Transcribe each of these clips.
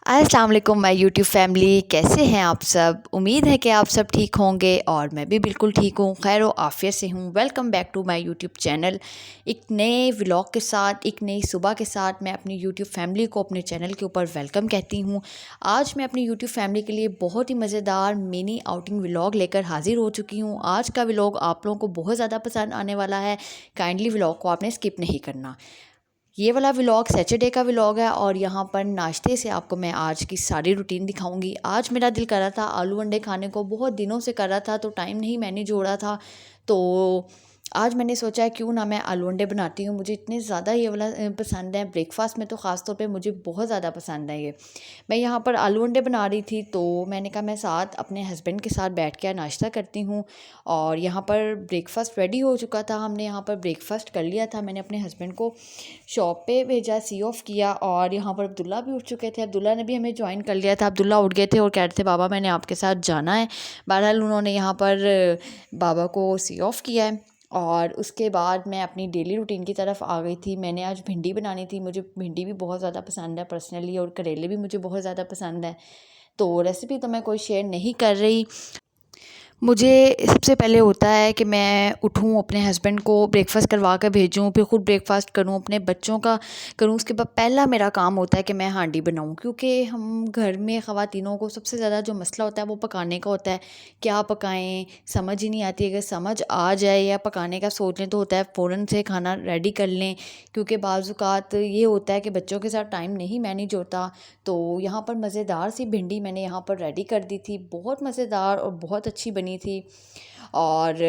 अस्सलाम वालेकुम my YouTube family, कैसे हैं आप सब। उम्मीद है कि आप सब ठीक होंगे और मैं भी बिल्कुल ठीक हूँ, खैर व आफ़ियत से हूँ। Welcome back to my YouTube channel. एक नए व्लॉग के साथ, एक नई सुबह के साथ मैं अपनी यूट्यूब फैमिली को अपने चैनल के ऊपर वेलकम कहती हूँ। आज मैं अपनी यूट्यूब फैमिली के लिए बहुत ही मज़ेदार मिनी आउटिंग व्लॉग लेकर हाज़िर हो चुकी हूँ। आज का व्लॉग आप लोगों को बहुत ज़्यादा पसंद आने वाला है। काइंडली व्लॉग को आपने स्किप नहीं करना। ये वाला व्लॉग सैटरडे का व्लॉग है और यहाँ पर नाश्ते से आपको मैं आज की सारी रूटीन दिखाऊंगी। आज मेरा दिल कर रहा था आलू अंडे खाने को, बहुत दिनों से कर रहा था तो टाइम नहीं मैंने जोड़ा था। तो आज मैंने सोचा क्यों ना मैं आलू अंडे बनाती हूँ। मुझे इतने ज़्यादा ये वाला पसंद है, ब्रेकफास्ट में तो ख़ास तौर पे मुझे बहुत ज़्यादा पसंद है ये। मैं यहाँ पर आलू अंडे बना रही थी तो मैंने कहा मैं साथ अपने हस्बैंड के साथ बैठ के नाश्ता करती हूँ। और यहाँ पर ब्रेकफास्ट रेडी हो चुका था, हमने यहाँ पर ब्रेकफास्ट कर लिया था। मैंने अपने हस्बैंड को शॉप पे भेजा, सी ऑफ किया और यहाँ पर अब्दुल्ला भी उठ चुके थे। अब्दुल्ला ने भी हमें ज्वाइन कर लिया था। अब्दुल्ला उठ गए थे और कह रहे थे बाबा मैंने आपके साथ जाना है। बहरहाल उन्होंने यहाँ पर बाबा को सी ऑफ किया है और उसके बाद मैं अपनी डेली रूटीन की तरफ आ गई थी। मैंने आज भिंडी बनानी थी, मुझे भिंडी भी बहुत ज़्यादा पसंद है पर्सनली, और करेले भी मुझे बहुत ज़्यादा पसंद है। तो रेसिपी तो मैं कोई शेयर नहीं कर रही। मुझे सबसे पहले होता है कि मैं उठूँ, अपने हस्बैंड को ब्रेकफ़ास्ट करवा कर भेजूँ, फिर ख़ुद ब्रेकफ़ास्ट करूँ, अपने बच्चों का करूँ। उसके बाद पहला मेरा काम होता है कि मैं हांडी बनाऊँ, क्योंकि हम घर में ख़वातीनों को सबसे ज़्यादा जो मसला होता है वो पकाने का होता है। क्या पकाएँ समझ ही नहीं आती। अगर समझ आ जाए या पकाने का सोच लें तो होता है फ़ौरन से खाना रेडी कर लें, क्योंकि बाज़ औक़ात ये होता है कि बच्चों के साथ टाइम नहीं मैनेज होता। तो यहाँ पर मज़ेदार सी भिंडी मैंने यहाँ पर रेडी कर दी थी, बहुत मज़ेदार और बहुत अच्छी बनी थी। और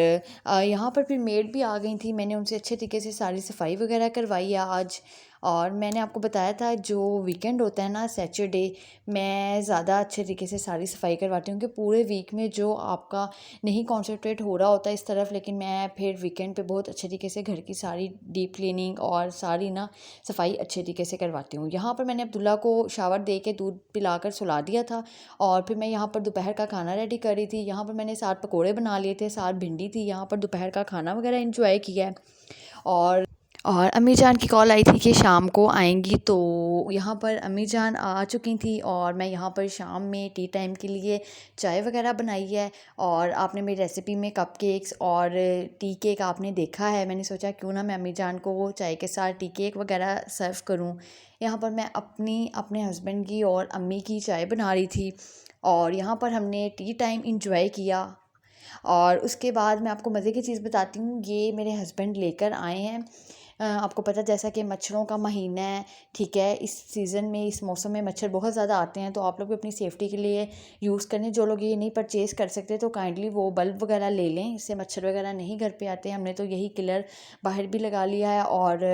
यहाँ पर फिर मेड भी आ गई थी, मैंने उनसे अच्छे तरीके से सारी सफाई वगैरह करवाई है आज। और मैंने आपको बताया था जो वीकेंड होता है ना सैटरडे, मैं ज़्यादा अच्छे तरीके से सारी सफाई करवाती हूँ कि पूरे वीक में जो आपका नहीं कॉन्सेंट्रेट हो रहा होता है इस तरफ, लेकिन मैं फिर वीकेंड पे बहुत अच्छे तरीके से घर की सारी डीप क्लीनिंग और सारी ना सफाई अच्छे तरीके से करवाती हूँ। यहाँ पर मैंने अब्दुल्ला को शावर दे के दूध पिलाकर सुला दिया था और फिर मैं यहाँ पर दोपहर का खाना रेडी कर रही थी। यहाँ पर मैंने 7 पकोड़े बना लिए थे, 7 भिंडी थी। यहाँ पर दोपहर का खाना वगैरह एंजॉय किया है। और अम्मी जान की कॉल आई थी कि शाम को आएंगी, तो यहाँ पर अम्मी जान आ चुकी थी और मैं यहाँ पर शाम में टी टाइम के लिए चाय वगैरह बनाई है। और आपने मेरी रेसिपी में कपकेक्स और टी केक आपने देखा है, मैंने सोचा क्यों ना मैं अम्मी जान को वो चाय के साथ टी केक वगैरह सर्व करूँ। यहाँ पर मैं अपने हस्बैंड की और अम्मी की चाय बना रही थी और यहाँ पर हमने टी टाइम इंजॉय किया। और उसके बाद मैं आपको मज़े की चीज़ बताती हूँ, ये मेरे हस्बैंड लेकर आए हैं। आपको पता जैसा कि मच्छरों का महीना है, ठीक है, इस सीज़न में इस मौसम में मच्छर बहुत ज़्यादा आते हैं, तो आप लोग भी अपनी सेफ़्टी के लिए यूज़ करें। जो लोग ये नहीं परचेज़ कर सकते तो काइंडली वो बल्ब वगैरह ले लें, इससे मच्छर वगैरह नहीं घर पे आते। हमने तो यही किलर बाहर भी लगा लिया है और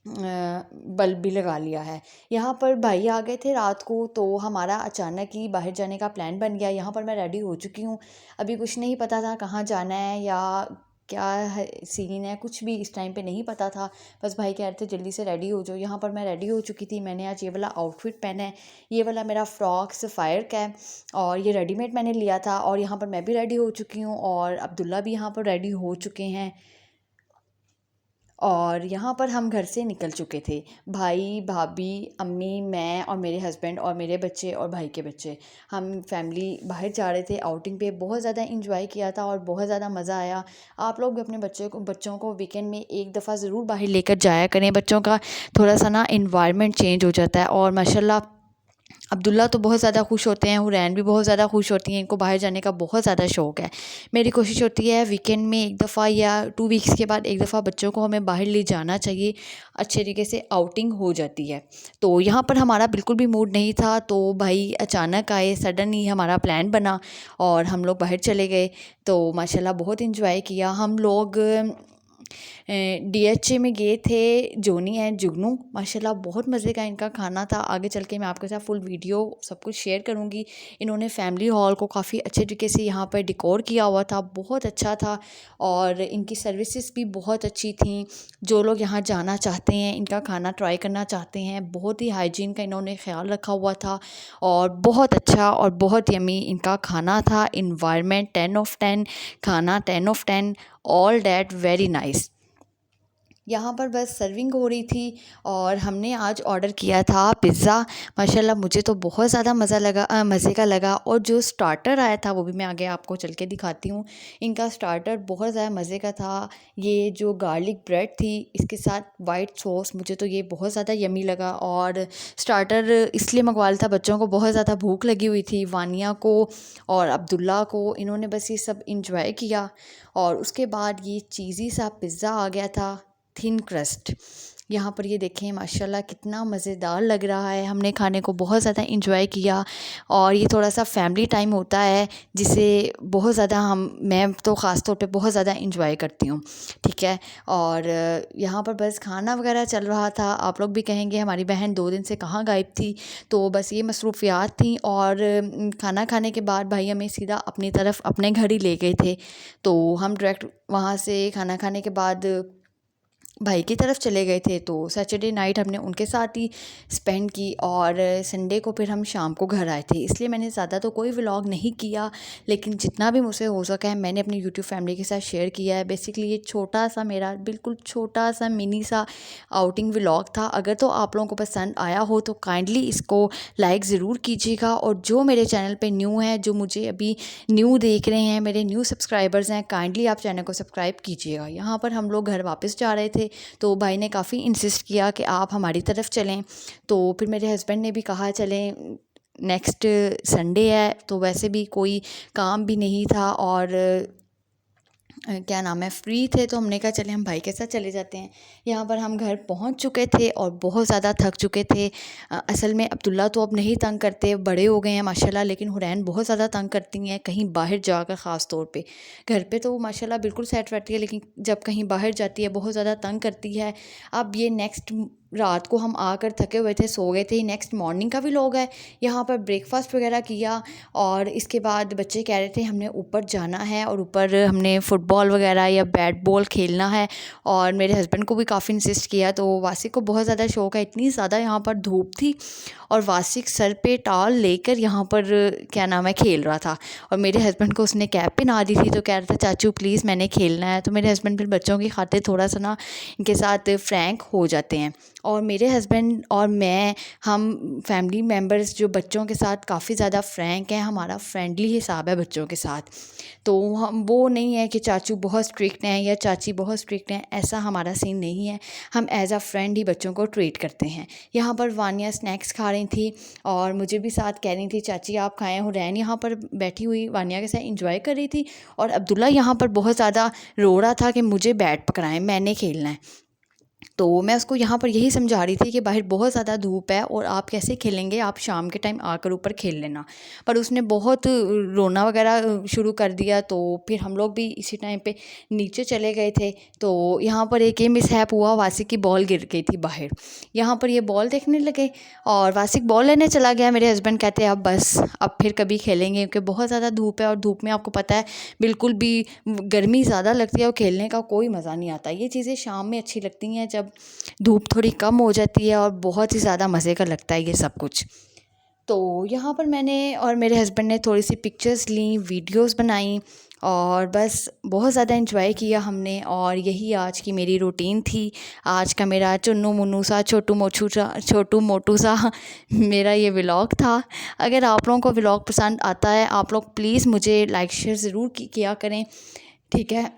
बल्ब भी लगा लिया है। यहाँ पर भाई आ गए थे रात को, तो हमारा अचानक ही बाहर जाने का प्लान बन गया। यहाँ पर मैं रेडी हो चुकी हूँ, अभी कुछ नहीं पता था कहाँ जाना है या क्या है सीन है, कुछ भी इस टाइम पे नहीं पता था। बस भाई कह रहे थे जल्दी से रेडी हो जाओ। यहाँ पर मैं रेडी हो चुकी थी। मैंने आज ये वाला आउटफिट पहना है, ये वाला मेरा फ्रॉक सफ़ायर का है और ये रेडीमेड मैंने लिया था। और यहाँ पर मैं भी रेडी हो चुकी हूँ और अब्दुल्ला भी यहाँ पर रेडी हो चुके हैं और यहाँ पर हम घर से निकल चुके थे। भाई, भाभी, अम्मी, मैं और मेरे हस्बैंड और मेरे बच्चे और भाई के बच्चे, हम फैमिली बाहर जा रहे थे आउटिंग पे। बहुत ज़्यादा एंजॉय किया था और बहुत ज़्यादा मज़ा आया। आप लोग भी अपने बच्चों को वीकेंड में एक दफ़ा ज़रूर बाहर लेकर जाया करें। बच्चों का थोड़ा सा ना एनवायरनमेंट चेंज हो जाता है। और माशाल्लाह अब्दुल्ला तो बहुत ज़्यादा खुश होते हैं, हुरैन भी बहुत ज़्यादा खुश होती हैं, इनको बाहर जाने का बहुत ज़्यादा शौक़ है। मेरी कोशिश होती है वीकेंड में एक दफ़ा या 2 वीक्स के बाद एक दफ़ा बच्चों को हमें बाहर ले जाना चाहिए, अच्छे तरीके से आउटिंग हो जाती है। तो यहाँ पर हमारा बिल्कुल भी मूड नहीं था, तो भाई अचानक आए, सडन ही हमारा प्लान बना और हम लोग बाहर चले गए। तो माशाल्लाह बहुत इंजॉय किया हम लोग। डीएचए में गए थे, जोनी एंड जुगनू, माशाल्लाह बहुत मज़े का इनका खाना था। आगे चल के मैं आपके साथ फुल वीडियो सब कुछ शेयर करूँगी। इन्होंने फैमिली हॉल को काफ़ी अच्छे तरीके से यहाँ पर डेकोर किया हुआ था, बहुत अच्छा था और इनकी सर्विसेज भी बहुत अच्छी थी। जो लोग यहाँ जाना चाहते हैं, इनका खाना ट्राई करना चाहते हैं, बहुत ही हाइजीन का इन्होंने ख्याल रखा हुआ था और बहुत अच्छा और बहुत यमी इनका खाना था। इन्वायरमेंट 10 ऑफ 10, खाना 10 of 10, all that very nice. यहाँ पर बस सर्विंग हो रही थी और हमने आज ऑर्डर किया था पिज़्ज़ा। माशाल्लाह मुझे तो बहुत ज़्यादा मज़े का लगा। और जो स्टार्टर आया था वो भी मैं आगे आपको चल के दिखाती हूँ। इनका स्टार्टर बहुत ज़्यादा मज़े का था। ये जो गार्लिक ब्रेड थी इसके साथ वाइट सॉस, मुझे तो ये बहुत ज़्यादा यमी लगा। और स्टार्टर इसलिए मंगवाया था, बच्चों को बहुत ज़्यादा भूख लगी हुई थी, वानिया को और अब्दुल्ला को। इन्होंने बस ये सब इंजॉय किया। और उसके बाद ये चीज़ी सा पिज़्ज़ा आ गया था, थिन क्रस्ट। यहाँ पर ये देखें माशाल्लाह कितना मज़ेदार लग रहा है। हमने खाने को बहुत ज़्यादा इंजॉय किया। और ये थोड़ा सा फैमिली टाइम होता है जिसे बहुत ज़्यादा मैं तो ख़ास तौर पे बहुत ज़्यादा इंजॉय करती हूँ। ठीक है। और यहाँ पर बस खाना वगैरह चल रहा था। आप लोग भी कहेंगे हमारी बहन 2 दिन से कहाँ गायब थी, तो बस ये मसरूफ़ियात थी। और खाना खाने के बाद भाई हमें सीधा अपनी तरफ अपने घर ही ले गए थे। तो हम डायरेक्ट वहाँ से खाना खाने के बाद भाई की तरफ चले गए थे। तो सैटरडे नाइट हमने उनके साथ ही स्पेंड की और संडे को फिर हम शाम को घर आए थे। इसलिए मैंने ज़्यादा तो कोई व्लॉग नहीं किया, लेकिन जितना भी मुझसे हो सका है मैंने अपनी यूट्यूब फैमिली के साथ शेयर किया है। बेसिकली ये छोटा सा मेरा बिल्कुल छोटा सा मिनी सा आउटिंग व्लॉग था। अगर तो आप लोगों को पसंद आया हो तो काइंडली इसको लाइक ज़रूर कीजिएगा। और जो मेरे चैनल पर न्यू है, जो मुझे अभी न्यू देख रहे हैं, मेरे न्यू सब्सक्राइबर्स हैं, काइंडली आप चैनल को सब्सक्राइब कीजिएगा। यहाँ पर हम लोग घर वापस जा रहे थे तो भाई ने काफ़ी इंसिस्ट किया कि आप हमारी तरफ चलें। तो फिर मेरे हस्बैंड ने भी कहा चलें, नेक्स्ट संडे है तो वैसे भी कोई काम भी नहीं था और क्या नाम है फ्री थे, तो हमने कहा चले हम भाई के साथ चले जाते हैं। यहाँ पर हम घर पहुँच चुके थे और बहुत ज़्यादा थक चुके थे। असल में अब्दुल्ला तो अब नहीं तंग करते, बड़े हो गए हैं माशाल्लाह, लेकिन हुरैन बहुत ज़्यादा तंग करती हैं कहीं बाहर जाकर। ख़ास तौर पे घर पे तो माशाल्लाह बिल्कुल सेट रहती है, लेकिन जब कहीं बाहर जाती है बहुत ज़्यादा तंग करती है। अब ये नेक्स्ट रात को हम आकर थके हुए थे, सो गए थे। नेक्स्ट मॉर्निंग का भी लोग है। यहाँ पर ब्रेकफास्ट वगैरह किया और इसके बाद बच्चे कह रहे थे हमने ऊपर जाना है और ऊपर हमने फ़ुटबॉल वगैरह या बैट बॉल खेलना है। और मेरे हस्बैंड को भी काफ़ी इंसिस्ट किया। तो वासिक को बहुत ज़्यादा शौक़ है। इतनी ज़्यादा यहाँ पर धूप थी और वासिक सर पे टाल लेकर यहाँ पर क्या नाम है खेल रहा था। और मेरे हस्बैंड को उसने कैप पहना दी थी, तो कह रहा था चाचू प्लीज़ मैंने खेलना है। तो मेरे हस्बैंड फिर बच्चों की खातिर थोड़ा सा ना इनके साथ फ्रैंक हो जाते हैं। और मेरे हस्बैंड और मैं, हम फैमिली मेम्बर्स जो बच्चों के साथ काफ़ी ज़्यादा फ्रैंक हैं। हमारा फ्रेंडली हिसाब है बच्चों के साथ। तो हम वो नहीं है कि चाचू बहुत स्ट्रिक्ट हैं या चाची बहुत स्ट्रिक्ट हैं, ऐसा हमारा सीन नहीं है। हम एज़ अ फ्रेंड ही बच्चों को ट्रीट करते हैं। यहाँ पर वानिया स्नैक्स खा रही थी और मुझे भी साथ कह रही थी चाची आप खाएँ। हुरैन यहाँ पर बैठी हुई वानिया के साथ इंजॉय कर रही थी और अब्दुल्ला यहाँ पर बहुत ज़्यादा रो रहा था कि मुझे बैट पकड़ाएं, मैंने खेलना है। तो मैं उसको यहाँ पर यही समझा रही थी कि बाहर बहुत ज़्यादा धूप है और आप कैसे खेलेंगे, आप शाम के टाइम आकर ऊपर खेल लेना। पर उसने बहुत रोना वगैरह शुरू कर दिया। तो फिर हम लोग भी इसी टाइम पे नीचे चले गए थे। तो यहाँ पर एक ये मिसहैप हुआ, वासिक की बॉल गिर गई थी बाहर। यहाँ पर ये बॉल देखने लगे और वासिक बॉल लेने चला गया। मेरे हस्बैंड कहते हैं अब बस, अब फिर कभी खेलेंगे, क्योंकि बहुत ज़्यादा धूप है और धूप में आपको पता है बिल्कुल भी गर्मी ज़्यादा लगती है और खेलने का कोई मज़ा नहीं आता। ये चीज़ें शाम में अच्छी लगती हैं जब धूप थोड़ी कम हो जाती है और बहुत ही ज़्यादा मज़े का लगता है ये सब कुछ। तो यहाँ पर मैंने और मेरे हस्बैंड ने थोड़ी सी पिक्चर्स ली, वीडियोस बनाई और बस बहुत ज़्यादा एंजॉय किया हमने। और यही आज की मेरी रूटीन थी। आज का मेरा चुन्नू मुन्नू सा छोटू मोटू सा मेरा ये व्लॉग था। अगर आप लोगों को व्लॉग पसंद आता है, आप लोग प्लीज़ मुझे लाइक शेयर ज़रूर किया करें, ठीक है।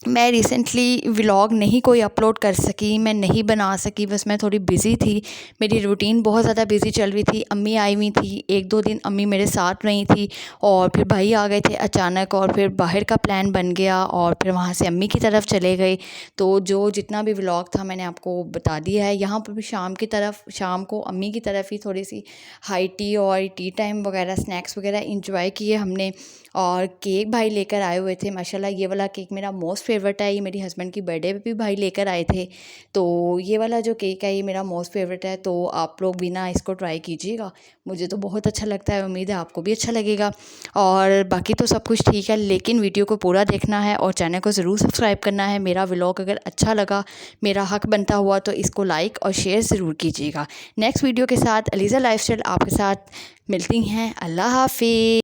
मैं रिसेंटली व्लॉग नहीं कोई अपलोड कर सकी, मैं नहीं बना सकी, बस मैं थोड़ी बिज़ी थी। मेरी रूटीन बहुत ज़्यादा बिज़ी चल रही थी। अम्मी आई हुई थी, 1-2 दिन अम्मी मेरे साथ रही थी और फिर भाई आ गए थे अचानक और फिर बाहर का प्लान बन गया और फिर वहाँ से अम्मी की तरफ चले गए। तो जो जितना भी व्लॉग था मैंने आपको बता दिया है। यहाँ पर भी शाम को अम्मी की तरफ ही थोड़ी सी हाई टी और टी टाइम वगैरह स्नैक्स वगैरह इंजॉय किए हमने। और केक भाई लेकर आए हुए थे माशाल्लाह। ये वाला केक मेरा मोस्ट फेवरेट है। ये मेरी हस्बैंड की बर्थडे पे भी भाई लेकर आए थे। तो ये वाला जो केक है ये मेरा मोस्ट फेवरेट है। तो आप लोग भी ना इसको ट्राई कीजिएगा, मुझे तो बहुत अच्छा लगता है, उम्मीद है आपको भी अच्छा लगेगा। और बाकी तो सब कुछ ठीक है, लेकिन वीडियो को पूरा देखना है और चैनल को ज़रूर सब्सक्राइब करना है। मेरा व्लॉग अगर अच्छा लगा, मेरा हक बनता हुआ, तो इसको लाइक और शेयर ज़रूर कीजिएगा। नेक्स्ट वीडियो के साथ अलीज़ा लाइफस्टाइल आपके साथ मिलती हैं। अल्लाह हाफ़िज़।